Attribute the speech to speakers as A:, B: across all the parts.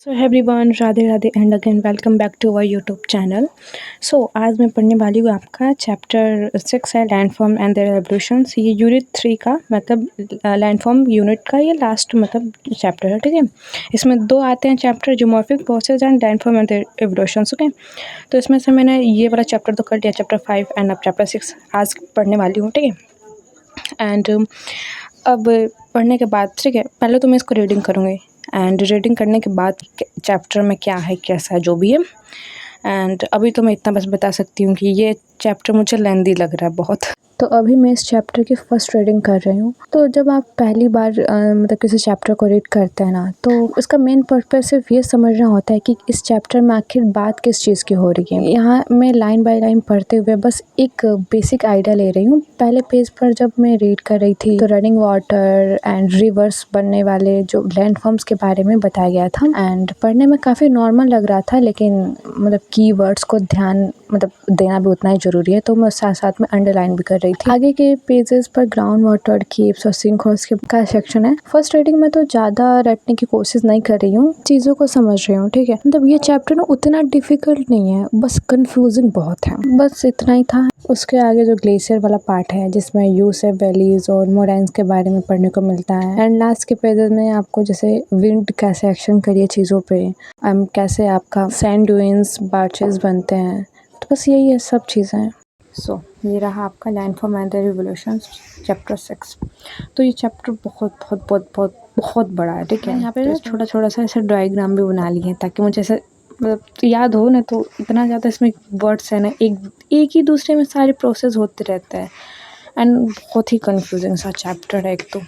A: So everyone, Radhe Radhe and again welcome back to our YouTube channel. So आज मैं पढ़ने वाली हूँ आपका चैप्टर 6 है लैंडफॉर्म एंड देयर एवोल्यूशंस। ये यूनिट 3 का मतलब लैंडफॉर्म यूनिट का ये लास्ट मतलब चैप्टर है, ठीक है। इसमें दो आते हैं chapter, geomorphic process and landform and their evolutions, okay. तो इसमें से मैंने ये वाला चैप्टर तो कर लिया, चैप्टर 5, एंड अब चैप्टर 6 आज पढ़ने वाली हूँ, ठीक है। एंड अब पढ़ने के बाद, ठीक है, पहले तो मैं इसको रीडिंग करूँगी एंड रीडिंग करने के बाद चैप्टर में क्या है कैसा है जो भी है। एंड अभी तो मैं इतना बस बता सकती हूँ कि ये चैप्टर मुझे लेंदी लग रहा है बहुत। तो अभी मैं इस चैप्टर की फर्स्ट रीडिंग कर रही हूँ। तो जब आप पहली बार मतलब किसी चैप्टर को रीड करते हैं ना, तो उसका मेन पर्पस सिर्फ ये समझना होता है कि इस चैप्टर में आखिर बात किस चीज़ की हो रही है। यहाँ मैं लाइन बाय लाइन पढ़ते हुए बस एक बेसिक आइडिया ले रही हूँ। पहले पेज पर जब मैं रीड कर रही थी तो रनिंग वाटर एंड रिवर्स बनने वाले जो लैंड फॉर्म्स के बारे में बताया गया था एंड पढ़ने में काफ़ी नॉर्मल लग रहा था, लेकिन मतलब की वर्ड्स को ध्यान मतलब देना भी उतना ही ज़रूरी है, तो मैं साथ साथ में अंडरलाइन भी कर रही थी। आगे के पेजेस पर ग्राउंड वाटर, केव्स और सिंकहोल्स का सेक्शन है। फर्स्ट रीडिंग में तो ज़्यादा रटने की कोशिश नहीं कर रही हूँ, चीज़ों को समझ रही हूँ, ठीक है। मतलब ये चैप्टर ना उतना डिफिकल्ट नहीं है, बस कंफ्यूजिंग बहुत है, बस इतना ही था। उसके आगे जो ग्लेशियर वाला पार्ट है जिसमें यूसेफ वैलीज और मोरेन्स के बारे में पढ़ने को मिलता है एंड लास्ट के पेजेस में आपको जैसे विंड कैसे एक्शन करिए चीज़ों पे, कैसे आपका सैंड ड्यून्स बार्चेस बनते हैं, तो बस यही है सब चीज़ें। सो ये रहा आपका landform and their evolutions chapter 6। तो ये चैप्टर बहुत बहुत बहुत बहुत बहुत बड़ा है, ठीक है। यहाँ पे ना छोटा छोटा सा ऐसे डायग्राम भी बना लिए हैं ताकि मुझे ऐसे मतलब याद हो ना, तो इतना ज़्यादा इसमें वर्ड्स है ना, एक ही दूसरे में सारे प्रोसेस होते रहते हैं एंड बहुत ही कंफ्यूजिंग सा चैप्टर है एक तो।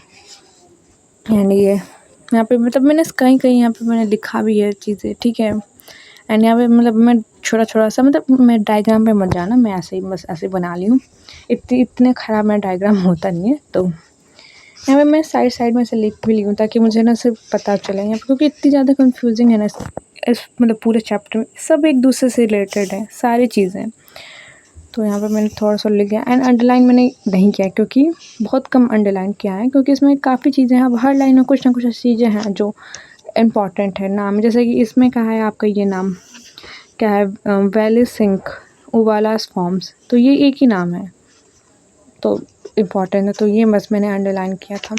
A: एंड ये यहाँ पे मतलब मैंने कहीं कहीं यहाँ पे मैंने लिखा भी है चीज़ें, ठीक है। एंड यहाँ पे मतलब मैं छोटा छोटा सा मतलब मैं डायग्राम पे मत जाना, मैं ऐसे ही बस ऐसे बना ली हूँ। इतने ख़राब मेरा डायग्राम होता नहीं है। तो यहाँ पे मैं साइड साइड में से लिख भी ली हूँ ताकि मुझे ना सिर्फ पता चले यहाँ पे, क्योंकि इतनी ज़्यादा कंफ्यूजिंग है ना इस मतलब पूरे चैप्टर में, सब एक दूसरे से रिलेटेड है सारी चीज़ें। तो यहाँ पे मैंने थोड़ा सा लिख दिया एंड अंडरलाइन मैंने नहीं किया क्योंकि बहुत कम अंडरलाइन किया है, क्योंकि इसमें काफ़ी चीज़ें हैं। अब हर लाइन में कुछ ना कुछ ऐसी चीज़ें हैं जो इम्पॉर्टेंट है। नाम जैसे कि इसमें कहा है आपका ये नाम क्या है, वैली सिंक उवालास फॉर्म्स, तो ये एक ही नाम है तो इम्पॉर्टेंट है, तो ये बस मैंने अंडरलाइन किया था।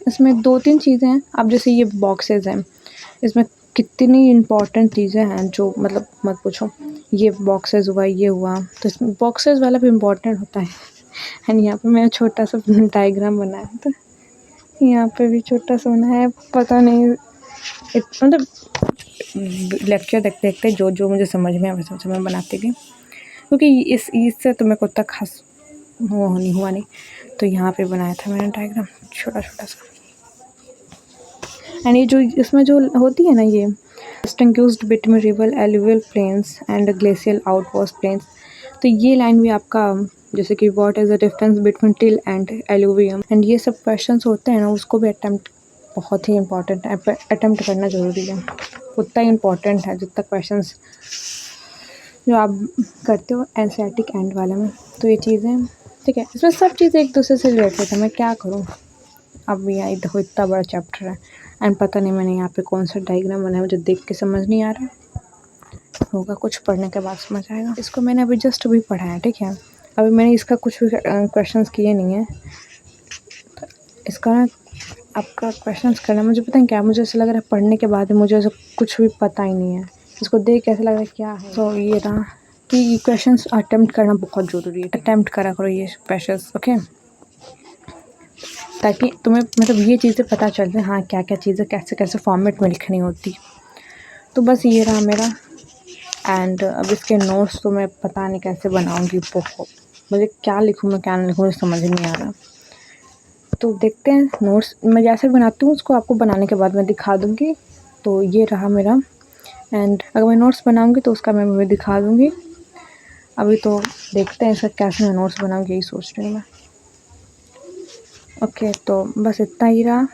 A: इसमें 2-3 चीज़ें हैं। अब जैसे ये बॉक्सेस हैं, इसमें कितनी इम्पॉर्टेंट चीज़ें हैं जो मतलब मत पूछो। ये बॉक्सेस हुआ, ये हुआ, तो इसमें बॉक्सेस वाला भी इम्पॉर्टेंट होता है। एंड यहाँ पे मैंने छोटा सा डायग्राम बनाया था, यहाँ पे भी छोटा सा बनाया है, पता नहीं मतलब लेक्चर देखते देखते जो जो मुझे समझ में आया वैसे मैं बनाती थी, क्योंकि इससे तो मेरे को उतना खास वो नहीं हुआ नहीं। तो यहाँ पे बनाया था मैंने डायग्राम छोटा छोटा सा। एंड ये जो इसमें जो होती है ना, ये distinguished between river alluvial plains and glacial outwash plains, तो ये लाइन भी आपका जैसे कि what is the difference between till and alluvium, and ये सब क्वेश्चंस होते हैं ना, उसको भी अटेम्प्ट बहुत ही इंपॉर्टेंट है, अटेम्प्ट करना ज़रूरी है, उतना ही इम्पॉर्टेंट है जितना क्वेश्चंस जो आप करते हो एनसीईआरटी एंड वाले में। तो ये चीज़ें ठीक है, इसमें सब चीज़ें एक दूसरे से रिलेटेड है। मैं क्या करूँ, अब यहाँ देखो इतना बड़ा चैप्टर है एंड पता नहीं मैंने यहाँ पे कौन सा डायग्राम बनाया, मुझे देख के समझ नहीं आ रहा, होगा कुछ पढ़ने के बाद समझ आएगा। इसको मैंने अभी जस्ट अभी पढ़ा है, ठीक है। अभी मैंने इसका कुछ भी क्वेश्चंस किए नहीं है, तो इसका ना आपका क्वेश्चंस करना मुझे पता नहीं क्या, मुझे ऐसा लग रहा है पढ़ने के बाद मुझे ऐसा कुछ भी पता ही नहीं है, इसको देख के ऐसा लग रहा है क्या है। तो ये रहा कि क्वेश्चंस अटेम्प्ट करना बहुत ज़रूरी है, अटेम्प्ट करा करो ये क्वेश्चंस, ओके, ताकि तुम्हें मतलब ये चीज़ें पता चल जाए, हाँ क्या क्या चीज़ें कैसे कैसे फॉर्मेट में लिखनी होती। तो बस ये रहा मेरा। एंड अब इसके नोट्स तो मैं पता नहीं कैसे बनाऊँगी, बहुत मुझे क्या लिखूँ मैं क्या नहीं लिखूँ मुझे समझ नहीं आ रहा। तो देखते हैं, नोट्स मैं जैसे बनाती हूँ उसको आपको बनाने के बाद मैं दिखा दूँगी। तो ये रहा मेरा, एंड अगर मैं नोट्स बनाऊँगी तो उसका मैं दिखा दूँगी। अभी तो देखते हैं इसका कैसे मैं नोट्स बनाऊँगी, यही सोच रही हूँ मैं। ओके, तो बस इतना ही रहा।